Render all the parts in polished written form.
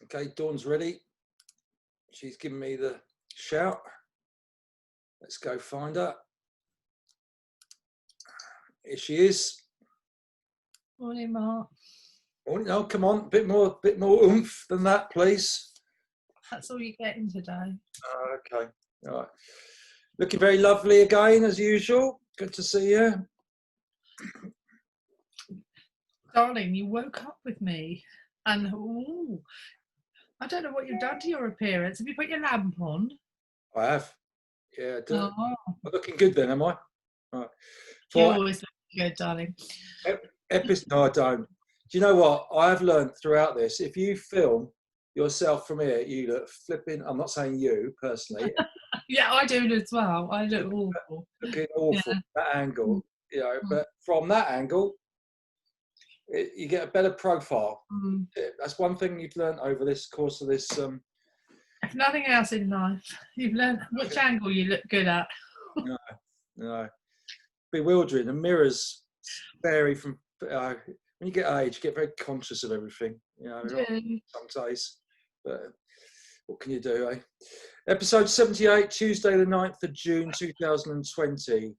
Okay, Dawn's ready. She's giving me the shout. Let's go find her. Here she is. Morning, Mark. Oh no, come on, bit more oomph than that, please. That's all you're getting today. Okay, all right. Looking very lovely again, as usual. Good to see you. Darling, you woke up with me and I don't know what you've done to your appearance. Have you put your lamp on? I have. Yeah, Oh, I'm looking good then, am I? All right. you always look good, darling. No, I don't. Do you know what? I've learned throughout this, if you film yourself from here, you look flipping, I'm not saying you personally. Yeah, I do as well. I look awful. Looking awful, Yeah. that angle, you know, but from that angle, you get a better profile. That's one thing you've learned over this course of this. If nothing else in life, you've learned which angle you look good at. No, bewildering. The mirrors vary from when you get age, you get very conscious of everything. You know, some days, but what can you do, eh? Episode 78, Tuesday the 9th of June 2020.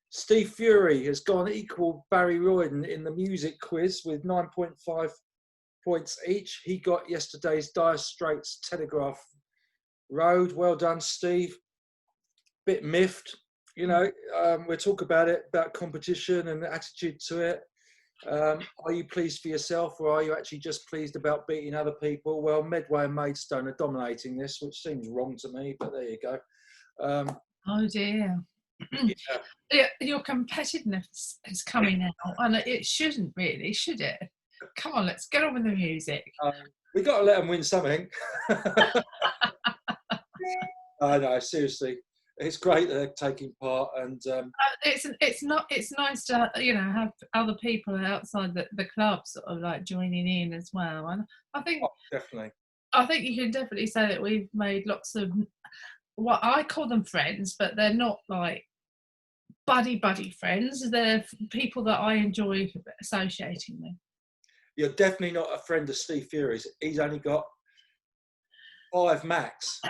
Steve Fury has gone equal Barry Royden in the music quiz with 9.5 points each. He got yesterday's Dire Straits Telegraph Road. Well done, Steve. Bit miffed, you know. We'll talk about it, about competition and the attitude to it. Are you pleased for yourself, or are you actually just pleased about beating other people? Well, Medway and Maidstone are dominating this, which seems wrong to me, but there you go. Oh dear. Yeah, your competitiveness is coming out, and it shouldn't really, should it? Come on, let's get on with the music. We got to let them win something. I know, seriously. It's great that they're taking part, and it's nice to have other people outside the club sort of like joining in as well. And I think definitely. I think you can definitely say that we've made lots of what I call them friends, but they're not like buddy friends. They're people that I enjoy associating with. You're definitely not a friend of Steve Fury's. He's only got 5 max.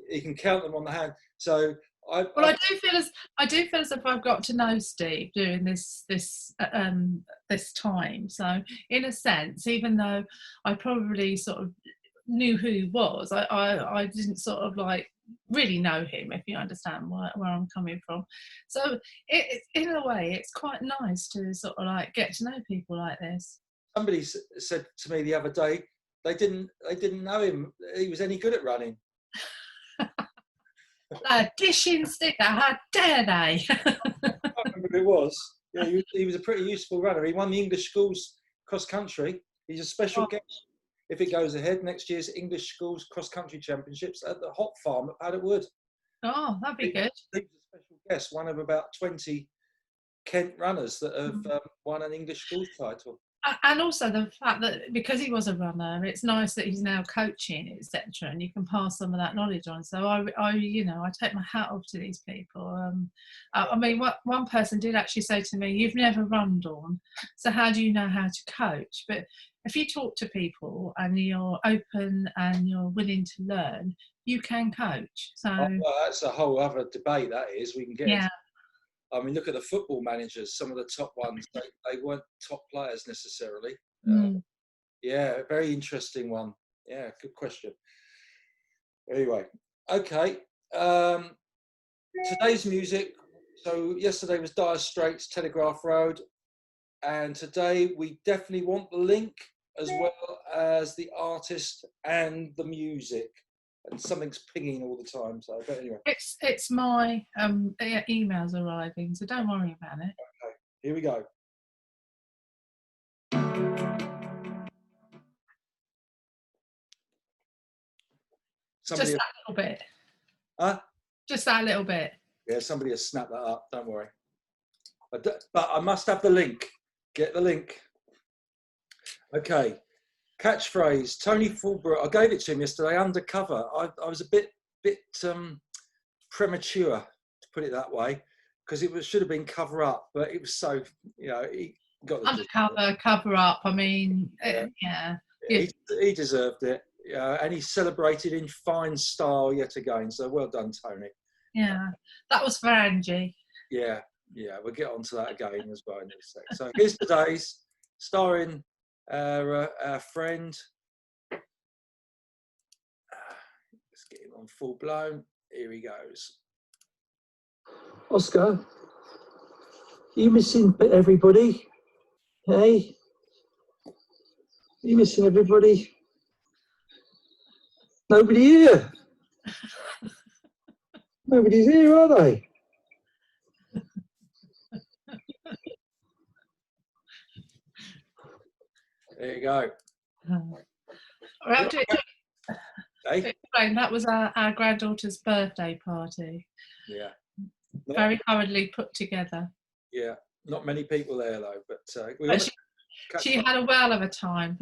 He can count them on the hand. So I do feel as if I've got to know Steve during this time. So in a sense, even though I probably sort of knew who he was, I didn't sort of like really know him, if you understand where I'm coming from. So it in a way, it's quite nice to sort of like get to know people like this. Somebody said to me the other day they didn't know him. He was any good at running. A dishing sticker, how dare they? I can't remember who it was. Yeah, he was a pretty useful runner. He won the English schools cross country. He's a special guest if it goes ahead next year's English schools cross country championships at the Hop Farm at Paddock Wood. Oh, that'd be good. He was a special guest, one of about 20 Kent runners that have won an English schools title. And also the fact that because he was a runner, it's nice that he's now coaching, etc., and you can pass some of that knowledge on. So I take my hat off to these people. I mean, one person did actually say to me, "You've never run, Dawn, so how do you know how to coach?" But if you talk to people and you're open and you're willing to learn, you can coach. So well, that's a whole other debate. That is, we can get. Yeah. I mean, look at the football managers. Some of the top ones, they weren't top players necessarily. Yeah, very interesting one. Yeah, good question. Anyway, okay. Today's music. So yesterday was Dire Straits, Telegraph Road, and today we definitely want the link as well as the artist and the music. And something's pinging all the time. So, but anyway, it's my emails arriving, so don't worry about it. Okay, here we go. Just that little bit. Huh? Just that little bit. Yeah, somebody has snapped that up. Don't worry. But I must have the link. Get the link. Okay. Catchphrase. Tony Fulbrook. I gave it to him yesterday. Undercover. I was a bit premature, to put it that way, because it should have been cover up, but it was so he got the undercover, cover up. I mean, yeah. Yeah. He deserved it, and he celebrated in fine style yet again. So well done, Tony. Yeah, that was for Angie. Yeah, we'll get onto that again as well in a sec. So here's today's, starring our friend. Let's get him on full blown. Here he goes. Oscar, you missing everybody? Hey? You missing everybody? Nobody here. Nobody's here, are they? There you go. Hey? That was our granddaughter's birthday party. Yeah. Very hurriedly put together. Yeah. Not many people there though, but she had a whale of a time.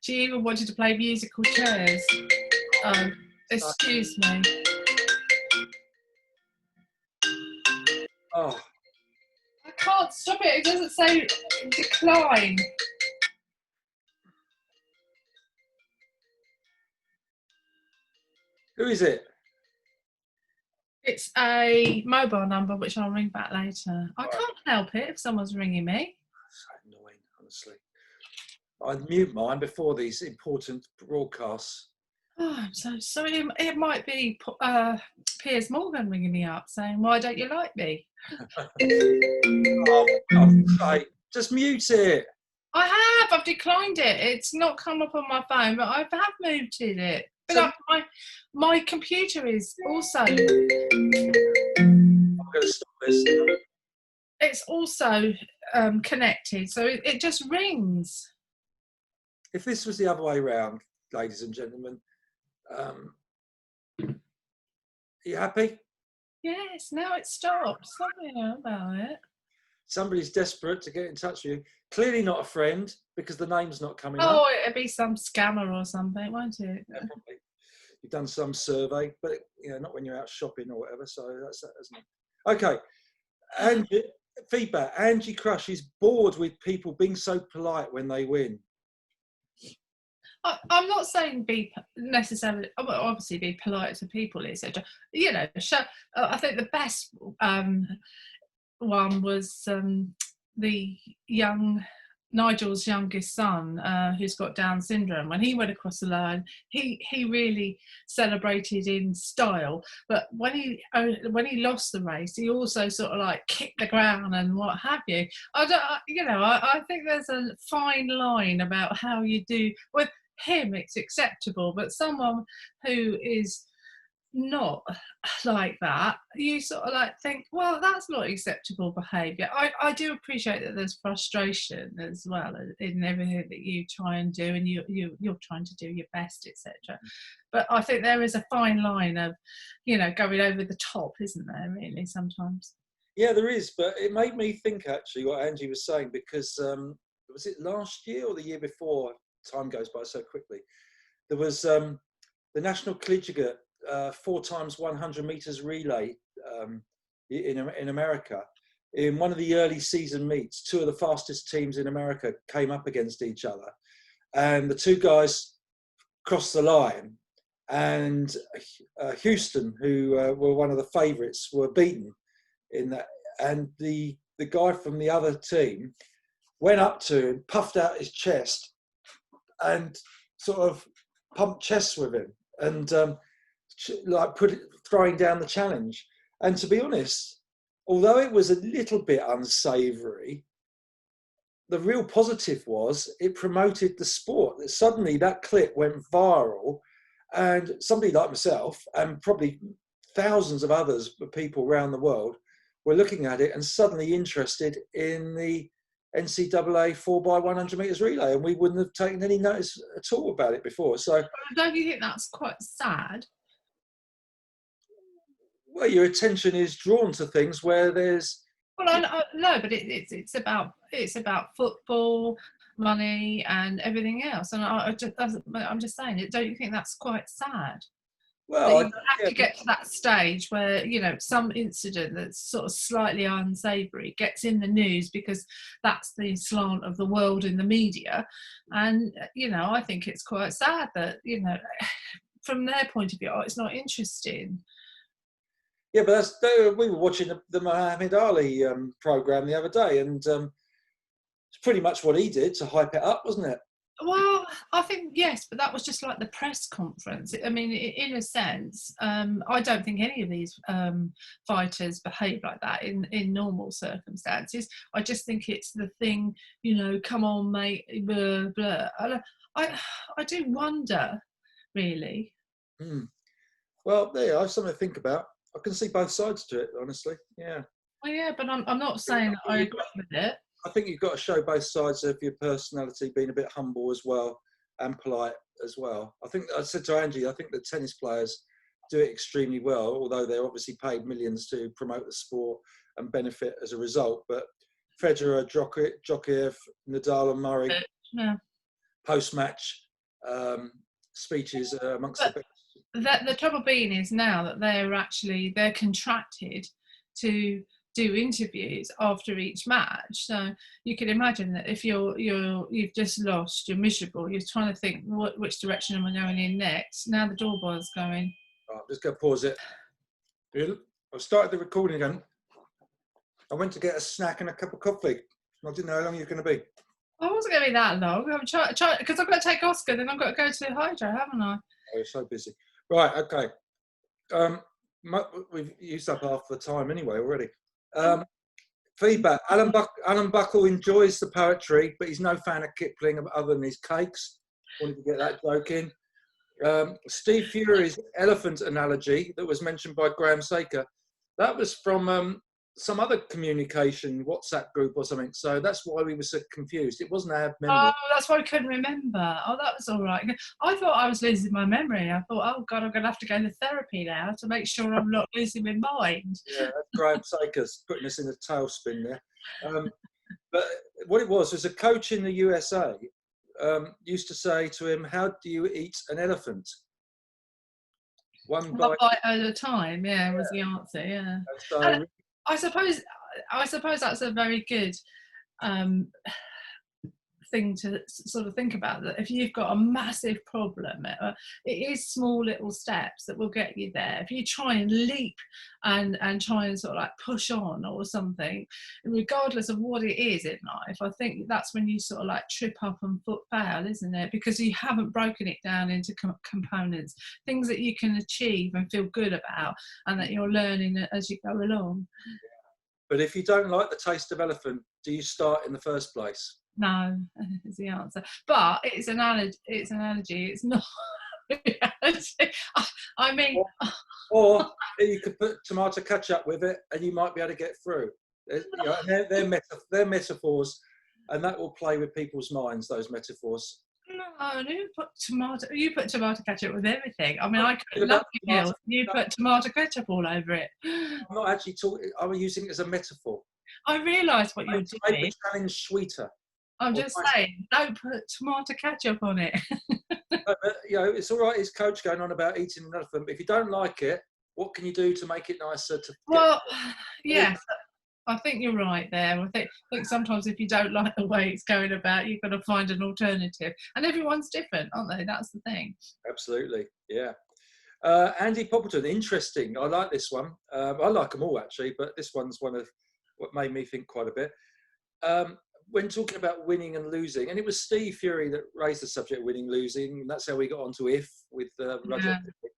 She even wanted to play musical chairs. Excuse me. Oh. I can't stop it. It doesn't say decline. Who is it? It's a mobile number, which I'll ring back later. I can't help it if someone's ringing me. So annoying, honestly. I'd mute mine before these important broadcasts. Oh, I'm so sorry. It might be Piers Morgan ringing me up saying, "Why don't you like me?" Just mute it. I have. I've declined it. It's not come up on my phone, but I have muted it. But my computer is also. I'm going to stop this. It's also connected, so it just rings. If this was the other way around, ladies and gentlemen, are you happy? Yes, now it stopped. Something about it. Somebody's desperate to get in touch with you. Clearly not a friend, because the name's not coming up. Oh, it'd be some scammer or something, won't it? Yeah, probably. You've done some survey, but not when you're out shopping or whatever. So that's that, isn't it? Okay. And feedback. Angie Crush is bored with people being so polite when they win. I'm not saying be necessarily, obviously be polite to people, etc. I think the best one was the Nigel's youngest son, who's got Down syndrome. When he went across the line, he really celebrated in style. But when he lost the race, he also sort of like kicked the ground and what have you. I think there's a fine line about how you do. With him, it's acceptable, but someone who is not like that, you sort of like think, well, that's not acceptable behaviour. I do appreciate that there's frustration as well in everything that you try and do, and you're trying to do your best, etc. But I think there is a fine line of going over the top, isn't there, really, sometimes? Yeah, there is, but it made me think actually what Angie was saying, because was it last year or the year before? Time goes by so quickly. There was the National Collegiate 4x100 meters relay in America. In one of the early season meets, two of the fastest teams in America came up against each other, and the two guys crossed the line, and Houston, who were one of the favourites, were beaten in that, and the guy from the other team went up to him, puffed out his chest, and sort of pumped chests with him, and throwing down the challenge. And to be honest, although it was a little bit unsavoury, the real positive was it promoted the sport. Suddenly that clip went viral, and somebody like myself and probably thousands of others, people around the world, were looking at it and suddenly interested in the NCAA 4x100 meters relay, and we wouldn't have taken any notice at all about it before. So, don't you think that's quite sad? Well, your attention is drawn to things where there's. Well, no, but it's about football, money, and everything else. And I'm just saying, don't you think that's quite sad? Well, That you have to get to that stage where, you know, some incident that's sort of slightly unsavoury gets in the news because that's the slant of the world in the media. And, you know, I think it's quite sad that, you know, from their point of view, oh, it's not interesting. Yeah, but we were watching the Muhammad Ali program the other day, and it's pretty much what he did to hype it up, wasn't it? Well, I think yes, but that was just like the press conference. I mean, in a sense, I don't think any of these fighters behave like that in normal circumstances. I just think it's the thing, you know, come on, mate, blah, blah. I do wonder, really. Mm. Well, there, I have something to think about. I can see both sides to it, honestly. Yeah. Well, yeah, but I'm not saying that I agree with it. I think you've got to show both sides of your personality, being a bit humble as well and polite as well. I think I said to Angie, I think the tennis players do it extremely well, although they're obviously paid millions to promote the sport and benefit as a result. But Federer, Djokovic, Nadal and Murray, Yeah. post-match speeches amongst the best. The trouble being is now that they're contracted to do interviews after each match. So you can imagine that if you've just lost, you're miserable, you're trying to think which direction am I going in next. Now the doorbell's going. Right, I'm just going to pause it. I've started the recording again. I went to get a snack and a cup of coffee. I didn't know how long you're going to be. I wasn't going to be that long. I'm trying because I've got to take Oscar, then I've got to go to Hydro, haven't I? Oh, you're so busy. Right, okay. We've used up half the time anyway already. Feedback. Alan Buckle enjoys the poetry, but he's no fan of Kipling other than his cakes. Wanted to get that joke in. Steve Fury's elephant analogy that was mentioned by Graham Saker, that was from some other communication WhatsApp group or something. So that's why we were so confused. It wasn't our memory. Oh, that's why I couldn't remember. Oh, that was all right. I thought I was losing my memory. I thought, oh God, I'm going to have to go to therapy now to make sure I'm not losing my mind. Yeah, that's Graham Saker's putting us in a tailspin there. But what it was a coach in the USA used to say to him, "How do you eat an elephant?" One bite at a time. Yeah, was the answer. Yeah. So, and I suppose that's a very good thing to sort of think about, that if you've got a massive problem, it is small little steps that will get you there. If you try and leap and try and sort of like push on or something, regardless of what it is in life, I think that's when you sort of like trip up and foot fail, isn't it? Because you haven't broken it down into components, things that you can achieve and feel good about, and that you're learning as you go along. But if you don't like the taste of elephant, do you start in the first place? No, is the answer. But it's an analogy. It's not reality. I mean, or you could put tomato ketchup with it, and you might be able to get through. You know, they're metaphors, and that will play with people's minds. Those metaphors. No, you put tomato ketchup with everything. I mean, I could love it. You put tomato ketchup all over it. I'm not actually talking. I'm using it as a metaphor. I realise what you're doing. Make the challenge sweeter. I'm just saying, don't put tomato ketchup on it. You know, it's all right. His coach going on about eating an elephant, but if you don't like it, what can you do to make it nicer? Yes, I think you're right there. I think sometimes if you don't like the way it's going about, you've got to find an alternative. And everyone's different, aren't they? That's the thing. Absolutely, yeah. Andy Poppleton, interesting. I like this one. I like them all actually, but this one's one of what made me think quite a bit. When talking about winning and losing, and it was Steve Fury that raised the subject of winning, losing, and that's how we got onto If with Roger. Yeah.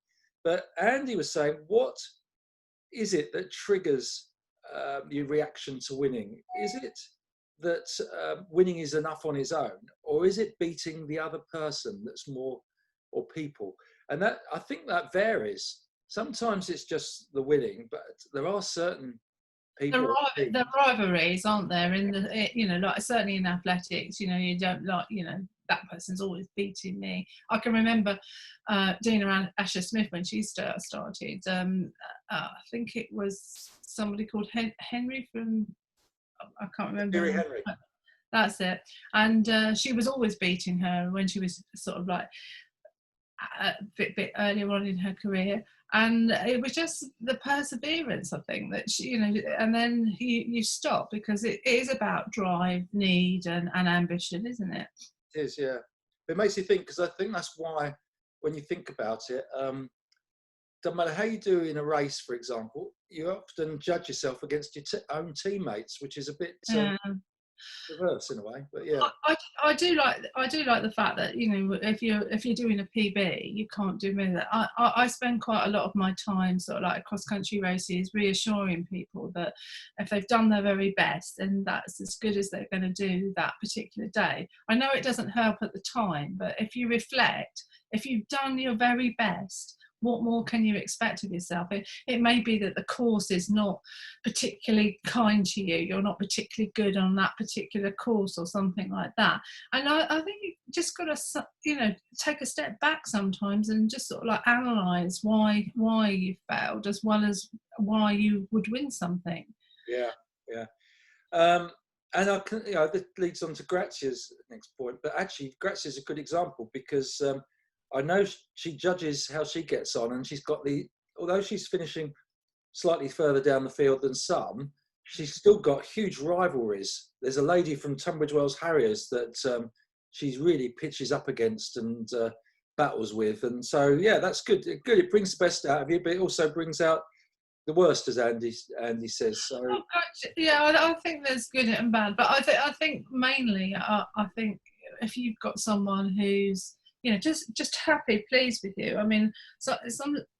But Andy was saying, what is it that triggers your reaction to winning? Is it that winning is enough on its own, or is it beating the other person that's more, or people? And that, I think that varies. Sometimes it's just the winning, but there are certain people. The rivalries, aren't there? In the, you know, like certainly in athletics, you know, you don't like, you know, that person's always beating me. I can remember Dina Asher Smith when she started. I think it was somebody called Henry from, I can't remember. Thierry Henry. That's it. And she was always beating her when she was sort of like, a bit earlier on in her career. And it was just the perseverance, I think, that she, and then you stop, because it is about drive, need, and ambition, isn't it? It is, yeah. It makes you think, because I think that's why, when you think about it, doesn't matter how you do in a race, for example, you often judge yourself against your own teammates, which is a bit reverse in a way. But yeah, I do like the fact that if you're doing a PB, you can't do that. I spend quite a lot of my time sort of like cross country races reassuring people that if they've done their very best, then that's as good as they're going to do that particular day. I know it doesn't help at the time, but if you reflect, if you've done your very best, what more can you expect of yourself? It may be that the course is not particularly kind to you. You're not particularly good on that particular course or something like that. And I think you just got to, take a step back sometimes and just sort of like analyse why you failed, as well as why you would win something. Yeah. And this leads on to Grazia's next point. But actually, Grazia's a good example, because I know she judges how she gets on, and she's got although she's finishing slightly further down the field than some, she's still got huge rivalries. There's a lady from Tunbridge Wells Harriers that she's really pitches up against and battles with. And so, yeah, that's good. It brings the best out of you, but it also brings out the worst, as Andy says. So yeah, I think there's good and bad, but I think mainly, I think if you've got someone who's just happy, pleased with you. I mean, so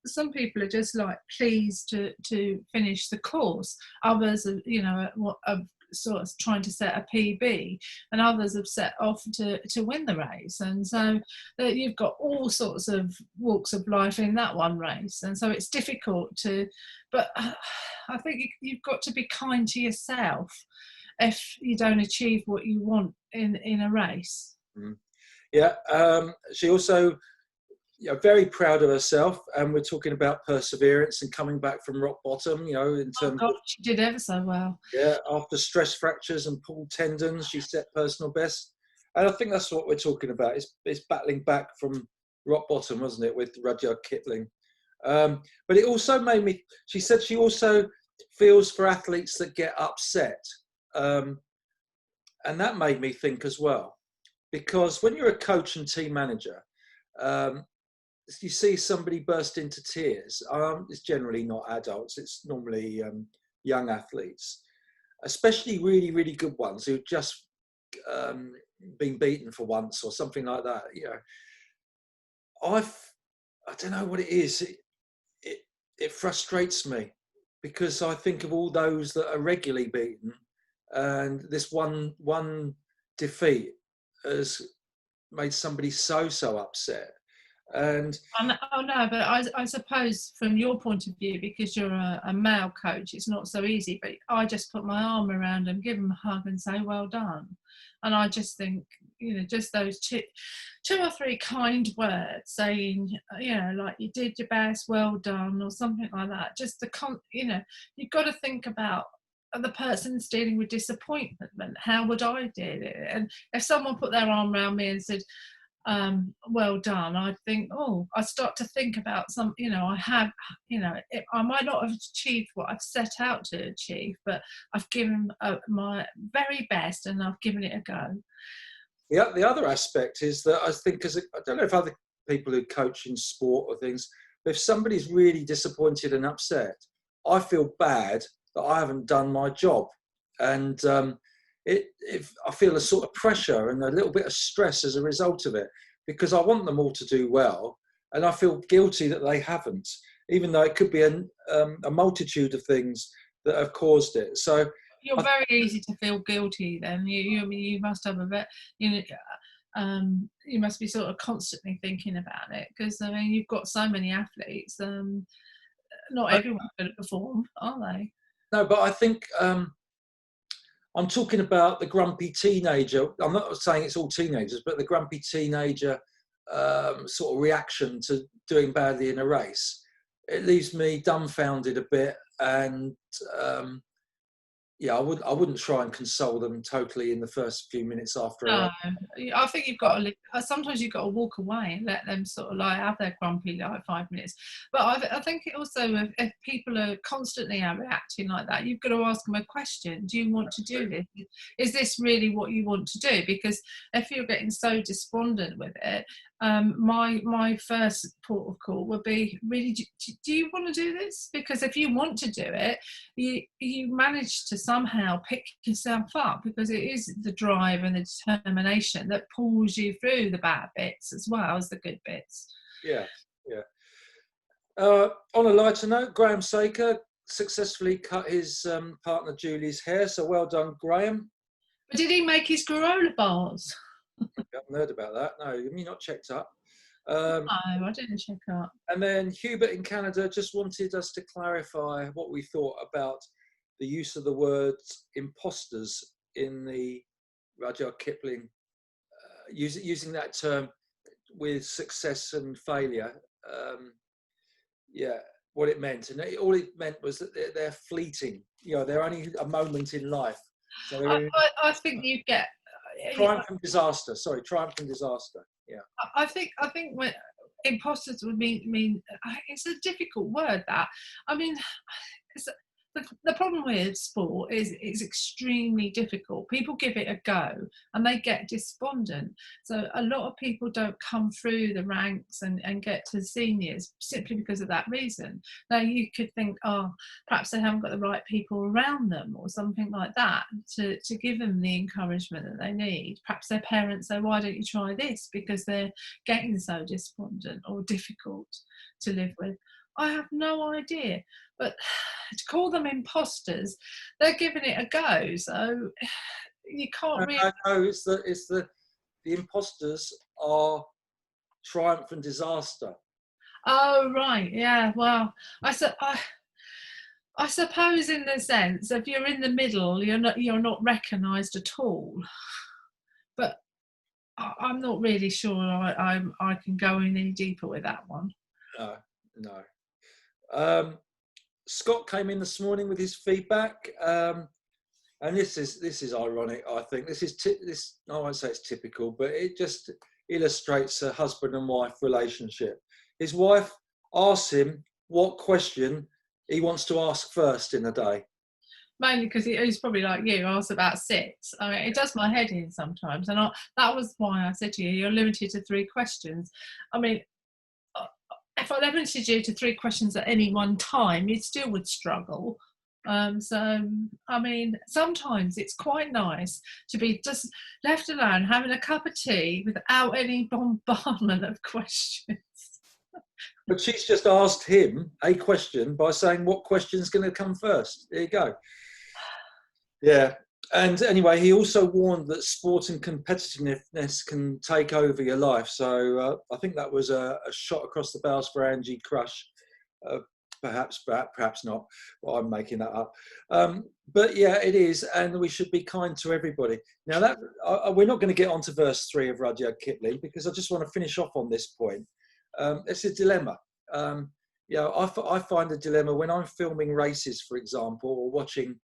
some people are just like pleased to finish the course. Others are sort of trying to set a PB, and others have set off to win the race. And so you've got all sorts of walks of life in that one race, and so it's difficult but I think you've got to be kind to yourself if you don't achieve what you want in a race. Yeah, she also very proud of herself, and we're talking about perseverance and coming back from rock bottom, in terms of, she did ever so well. Yeah, after stress fractures and pulled tendons, she set personal best. And I think that's what we're talking about. It's battling back from rock bottom, wasn't it, with Rudyard Kipling. But it also made me, she said she also feels for athletes that get upset. And that made me think as well. Because when you're a coach and team manager, you see somebody burst into tears. It's generally not adults. It's normally young athletes, especially really, really good ones who've just been beaten for once or something like that. I don't know what it is. It frustrates me, because I think of all those that are regularly beaten, and this one defeat has made somebody so upset. And oh no, but I suppose from your point of view, because you're a male coach, it's not so easy. But I just put my arm around them, give them a hug, and say, "Well done." And I just think, just those two or three kind words, saying, like you did your best, well done, or something like that. Just you've got to think about the person's dealing with disappointment. How would I deal with it? And if someone put their arm around me and said, well done, I'd think, I start to think about I might not have achieved what I've set out to achieve, but I've given my very best and I've given it a go. Yeah, the other aspect is that I think, I don't know if other people who coach in sport or things, but if somebody's really disappointed and upset, I feel bad that I haven't done my job. And I feel a sort of pressure and a little bit of stress as a result of it, because I want them all to do well, and I feel guilty that they haven't, even though it could be a multitude of things that have caused it. So you're very easy to feel guilty then. You must have a bit, you must be sort of constantly thinking about it, because you've got so many athletes. Not everyone's going to perform, are they? No, but I think I'm talking about the grumpy teenager. I'm not saying it's all teenagers, but the grumpy teenager sort of reaction to doing badly in a race. It leaves me dumbfounded a bit, and yeah, I wouldn't try and console them totally in the first few minutes after. No, I think you've got to. Sometimes you've got to walk away and let them sort of like have their grumpy like 5 minutes. But I think it also, if people are constantly reacting like that, you've got to ask them a question. Do you want to do this? Is this really what you want to do? Because if you're getting so despondent with it, my first port of call would be, really, do you want to do this? Because if you want to do it, you manage to somehow pick yourself up, because it is the drive and the determination that pulls you through the bad bits as well as the good bits. Yeah, yeah. On a lighter note, Graham Saker successfully cut his partner Julie's hair, so well done, Graham. But did he make his granola bars? I haven't heard about that. No, have you not checked up? No, I didn't check up. And then Hubert in Canada just wanted us to clarify what we thought about the use of the words imposters in the Rudyard Kipling, using that term with success and failure. Yeah, what it meant. And all it meant was that they're fleeting. You know, they're only a moment in life. So I think you get... triumph and disaster. Sorry, triumph and disaster. Yeah. I think when imposters would mean it's a difficult word, that. I mean, the problem with sport is it's extremely difficult. People give it a go and they get despondent. So a lot of people don't come through the ranks and get to seniors simply because of that reason. Now you could think, oh, perhaps they haven't got the right people around them or something like that to give them the encouragement that they need. Perhaps their parents say, why don't you try this? Because they're getting so despondent or difficult to live with. I have no idea, but to call them imposters, they're giving it a go, so you can't really... No, it's the imposters are triumph and disaster. Oh, right, yeah, well, I suppose in the sense, if you're in the middle, you're not recognised at all, but I'm not really sure I can go any deeper with that one. No. Scott came in this morning with his feedback, and this is ironic. I think this I won't say it's typical, but it just illustrates a husband and wife relationship. His wife asks him what question he wants to ask first in the day. Mainly because he's probably like you, asks about 6. I mean, it does my head in sometimes, and that was why I said to you, you're limited to 3 questions. I mean, if I limited you to 3 questions at any one time, you still would struggle. So, I mean, sometimes it's quite nice to be just left alone, having a cup of tea without any bombardment of questions. But she's just asked him a question by saying, what question's going to come first? There you go. Yeah. And anyway, he also warned that sport and competitiveness can take over your life. So I think that was a shot across the bows for Angie Crush. Perhaps not. Well, I'm making that up. But yeah, it is. And we should be kind to everybody. Now, we're not going to get on to verse 3 of Rudyard Kipling, because I just want to finish off on this point. It's a dilemma. I find a dilemma when I'm filming races, for example, or watching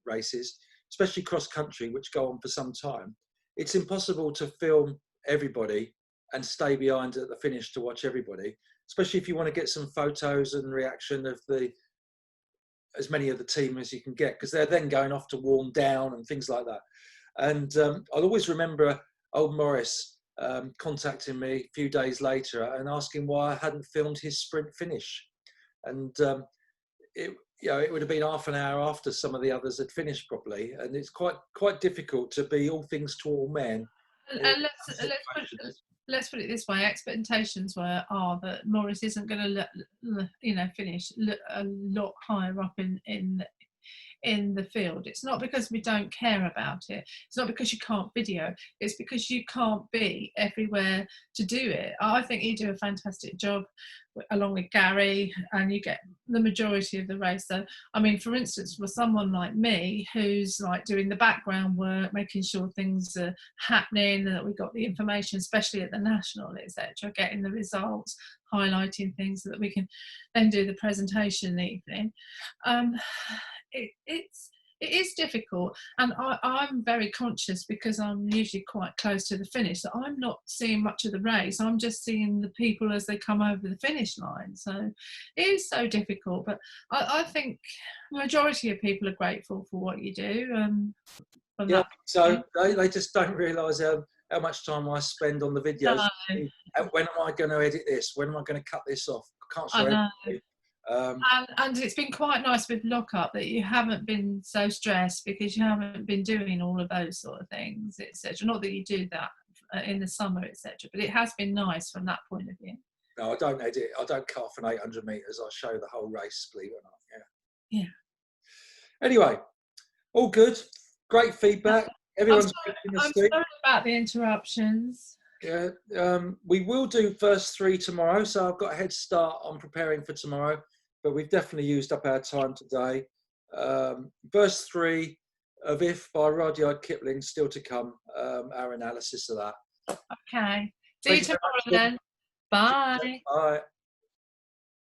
races, especially cross country, which go on for some time. It's impossible to film everybody and stay behind at the finish to watch everybody, especially if you want to get some photos and reaction of as many of the team as you can get, because they're then going off to warm down and things like that. And I'll always remember old Morris contacting me a few days later and asking why I hadn't filmed his sprint finish. And it would have been half an hour after some of the others had finished properly, and it's quite difficult to be all things to all men. And let's put it this way: expectations are that Morris isn't going to, finish a lot higher up in the field. It's not because we don't care about it. It's not because you can't video. It's because you can't be everywhere to do it. I think you do a fantastic job along with Gary, and you get the majority of the race. So, I mean, for instance, for someone like me who's like doing the background work, making sure things are happening, and that we've got the information, especially at the national, etc., getting the results, highlighting things so that we can then do the presentation in the evening. it is difficult, and I'm very conscious because I'm usually quite close to the finish, so I'm not seeing much of the race. I'm just seeing the people as they come over the finish line. So it is so difficult, but I think the majority of people are grateful for what you do. From Yeah, that so they just don't realise how much time I spend on the videos. No. And when am I going to edit this? When am I going to cut this off? I can't show I know. everything. And it's been quite nice with lockup that you haven't been so stressed because you haven't been doing all of those sort of things, etc. Not that you do that in the summer, etc. But it has been nice from that point of view. No, I don't edit. I don't cut off an 800 metres. I show the whole race, believe it or not. Yeah. Anyway, all good. Great feedback. Everyone's I'm sorry about the interruptions. Yeah, we will do first 3 tomorrow, so I've got a head start on preparing for tomorrow, but we've definitely used up our time today. Verse 3 of If by Rudyard Kipling still to come, our analysis of that. Okay. See you tomorrow then. Bye. Bye.